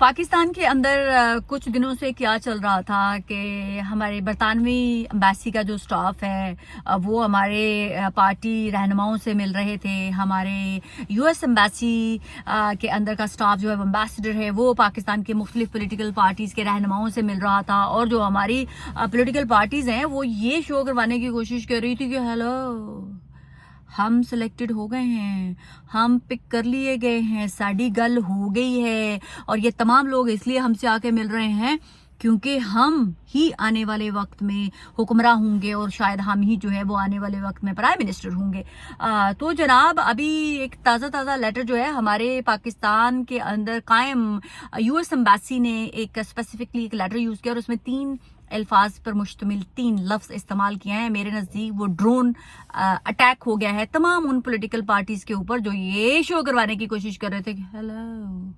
पाकिस्तान के अंदर कुछ दिनों से क्या चल रहा था कि हमारे बरतानवी एम्बेसी का जो स्टाफ है वो हमारे पार्टी रहनुमाओं से मिल रहे थे। हमारे यूएस एम्बेसी के अंदर का स्टाफ जो है एम्बेसडर है वो पाकिस्तान के मुख्तलिफ पॉलिटिकल पार्टीज के रहनुमाओं से मिल रहा था, और जो हमारी पॉलिटिकल पार्टीज हैं वो ये शो करवाने की कोशिश कर रही थी कि हेलो हम सिलेक्टेड हो गए हैं, हम पिक कर लिए गए हैं, साड़ी गल हो गई है, और ये तमाम लोग इसलिए हमसे आके मिल रहे हैं क्योंकि हम ही आने वाले वक्त में हुक्मरान होंगे और शायद हम ही जो है वो आने वाले वक्त में प्राइम मिनिस्टर होंगे। तो जनाब अभी एक ताज़ा लेटर जो है हमारे पाकिस्तान के अंदर कायम यूएस एम्बेसी ने एक स्पेसिफिकली एक लेटर यूज़ किया और उसमें 3 अल्फाज पर मुश्तमिल 3 लफ्ज इस्तेमाल किए हैं। मेरे नज़दीक वो ड्रोन अटैक हो गया है तमाम उन पॉलिटिकल पार्टीज के ऊपर जो ये शो करवाने की कोशिश कर रहे थे कि हेलो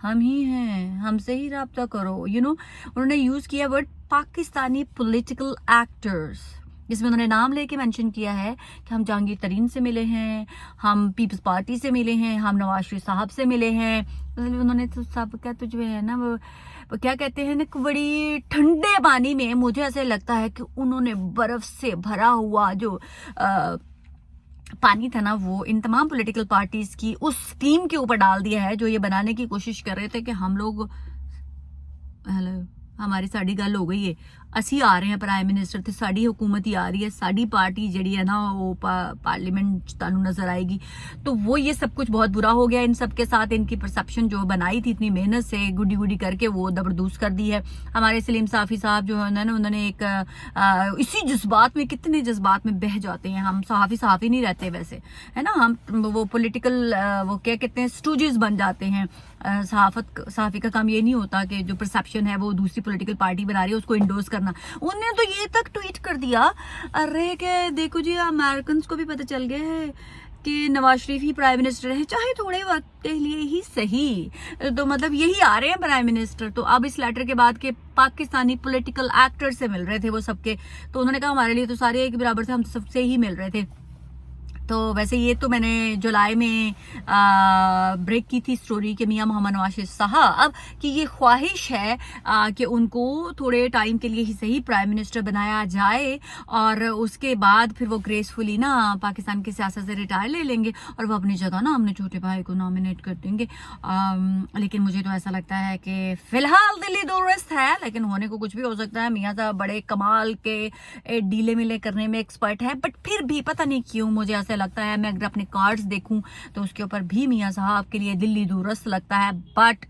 हम ही हैं, हमसे ही राब्ता करो। उन्होंने यूज किया वर्ड पाकिस्तानी पॉलिटिकल एक्टर्स, जिसमें उन्होंने नाम लेके मेंशन किया है कि हम जहांगीर तरीन से मिले हैं, हम पीपल्स पार्टी से मिले हैं, हम नवाज शरीफ साहब से मिले हैं। उन्होंने तो सबका तो जो है ना वो क्या कहते हैं ना, बड़ी ठंडे पानी में मुझे ऐसे लगता है कि उन्होंने बर्फ से भरा हुआ जो पानी था ना वो इन तमाम पॉलिटिकल पार्टीज की उस टीम के ऊपर डाल दिया है जो ये बनाने की कोशिश कर रहे थे कि हम लोग हेलो हमारी साड़ी गल हो गई है, असी आ रहे हैं प्राइम मिनिस्टर ते साड़ी हुकूमत ही आ रही है, साड़ी पार्टी जड़ी है ना वो पार्लियामेंट तानू नजर आएगी। तो वो ये सब कुछ बहुत बुरा हो गया इन सब के साथ। इनकी परसेप्शन जो बनाई थी इतनी मेहनत से गुडी करके वो दबरदूस कर दी है। हमारे सलीम साफी साहब जो है ना उन्होंने एक इसी जज्बात में, कितने जज्बात में बह जाते हैं। हम सहाफी नहीं रहते वैसे, है ना, हम वो पॉलिटिकल वो क्या कहते हैं स्टूजेस बन जाते हैं। सहाफी का काम ये नहीं होता कि जो परसेप्शन है वो दूसरी पॉलिटिकल पार्टी बना रही है उसको इंडोर्स करना। उन्होंने तो ये तक ट्वीट कर दिया, अरे के देखो जी अमेरिकन को भी पता चल गया है कि नवाज शरीफ ही प्राइम मिनिस्टर है, चाहे थोड़े वक्त के लिए ही सही, तो मतलब यही आ रहे हैं प्राइम मिनिस्टर। तो अब इस लेटर के बाद के पाकिस्तानी पॉलिटिकल एक्टर से मिल रहे थे वो सबके, तो उन्होंने कहा हमारे लिए तो सारे एक बराबर थे, हम सबसे ही मिल रहे थे। तो वैसे ये तो मैंने जुलाई में ब्रेक की थी स्टोरी के मियां मोहम्मद नवाज शरीफ साहब कि ये ख्वाहिश है कि उनको थोड़े टाइम के लिए ही सही प्राइम मिनिस्टर बनाया जाए और उसके बाद फिर वो ग्रेसफुली ना पाकिस्तान की सियासत से रिटायर ले लेंगे और वो अपनी जगह ना अपने छोटे भाई को नॉमिनेट कर देंगे। लेकिन मुझे तो ऐसा लगता है कि फिलहाल दिल्ली दुरुस्त है, लेकिन होने को कुछ भी हो सकता है। मियां साहब बड़े कमाल के डीले मिले करने में एक्सपर्ट है, बट फिर भी पता नहीं क्यों मुझे ऐसा लगता है, मैं अगर अपने कार्ड्स देखूं तो उसके ऊपर भी मियां साहब के लिए दिल्ली दुरुस्त लगता है। बट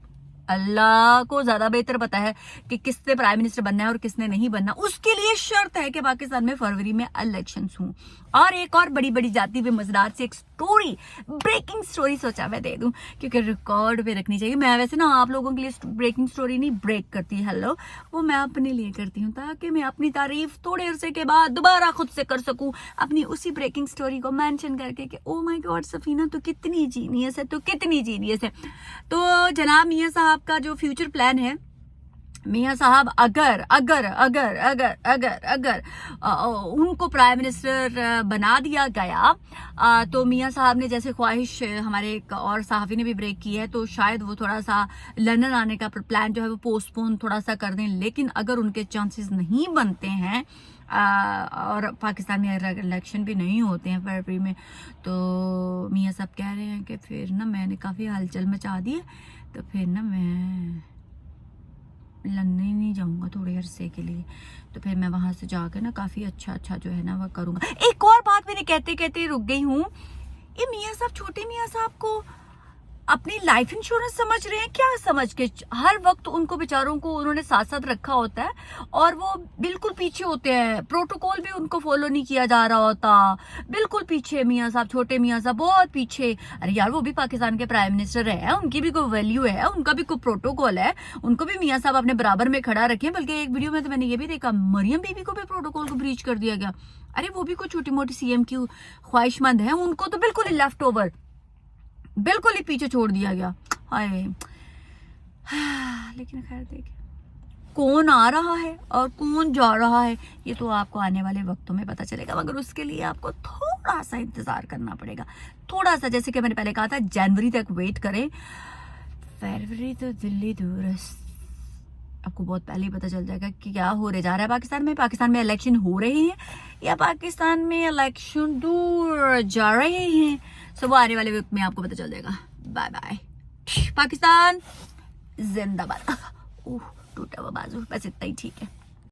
अल्लाह को ज्यादा बेहतर पता है कि किसने प्राइम मिनिस्टर बनना है और किसने नहीं बनना। उसके लिए शर्त है कि पाकिस्तान में फरवरी में इलेक्शंस हों। और एक और बड़ी जाती हुई मजेदार से एक स्टोरी, ब्रेकिंग स्टोरी सोचा मैं दे दूं क्योंकि रिकॉर्ड पे रखनी चाहिए। मैं वैसे ना आप लोगों के लिए ब्रेकिंग स्टोरी नहीं ब्रेक करती, हेलो, वो मैं अपने लिए करती हूँ ताकि मैं अपनी तारीफ थोड़े अरसे के बाद दोबारा खुद से कर सकूं अपनी उसी ब्रेकिंग स्टोरी को मेंशन करके कि ओ माय गॉड सफीना तो कितनी जीनियस है, तो कितनी जीनियस है। तो जनाब मियां साहब का जो फ्यूचर प्लान है, मियां साहब अगर अगर अगर अगर अगर अगर उनको प्राइम मिनिस्टर बना दिया गया तो मियां साहब ने जैसे ख्वाहिश हमारे एक और सहाफी ने भी ब्रेक की है, तो शायद वो थोड़ा सा लंदन आने का प्लान जो है वो पोस्टपोन थोड़ा सा कर दें। लेकिन अगर उनके चांसेस नहीं बनते हैं और पाकिस्तान में इलेक्शन भी नहीं होते हैं फरवरी में, तो मियां साहब कह रहे हैं कि फिर ना मैंने काफ़ी हलचल मचा दी है, तो फिर ना मैं लंदन ही नहीं जाऊंगा थोड़े अरसे के लिए, तो फिर मैं वहां से जाकर ना काफी अच्छा जो है ना वो करूंगा। एक और बात मैंने कहते कहते रुक गई हूँ, ये मियां साहब छोटे मियां साहब को अपनी लाइफ इंश्योरेंस समझ रहे हैं क्या? समझ के हर वक्त उनको बेचारों को उन्होंने साथ साथ रखा होता है और वो बिल्कुल पीछे होते हैं, प्रोटोकॉल भी उनको फॉलो नहीं किया जा रहा होता, बिल्कुल पीछे मियां साहब, छोटे मियां साहब बहुत पीछे। अरे यार वो भी पाकिस्तान के प्राइम मिनिस्टर है, उनकी भी कोई वैल्यू है, उनका भी कोई प्रोटोकॉल है, उनको भी मियां साहब अपने बराबर में खड़ा रखें। बल्कि एक वीडियो में तो मैंने ये भी देखा मरियम बीबी को भी प्रोटोकॉल को ब्रीच कर दिया गया। अरे वो भी कोई छोटी मोटी सीएम की ख्वाहिशमंद है, उनको तो बिल्कुल ही लेफ्ट ओवर, बिल्कुल ही पीछे छोड़ दिया गया। हाय लेकिन खैर देखिए कौन आ रहा है और कौन जा रहा है ये तो आपको आने वाले वक्तों में पता चलेगा, मगर उसके लिए आपको थोड़ा सा इंतजार करना पड़ेगा, थोड़ा सा। जैसे कि मैंने पहले कहा था जनवरी तक वेट करें, फरवरी तो दिल्ली दूर है, आपको बहुत पहले ही पता चल जाएगा कि क्या होने जा रहा है पाकिस्तान में। पाकिस्तान में इलेक्शन हो रहे हैं या पाकिस्तान में इलेक्शन दूर जा रहे हैं, सो वो आने वाले वक्त में आपको पता चल जाएगा। बाय बाय, पाकिस्तान जिंदाबाद। टूटा हुआ बाजू, बस इतना ही ठीक है।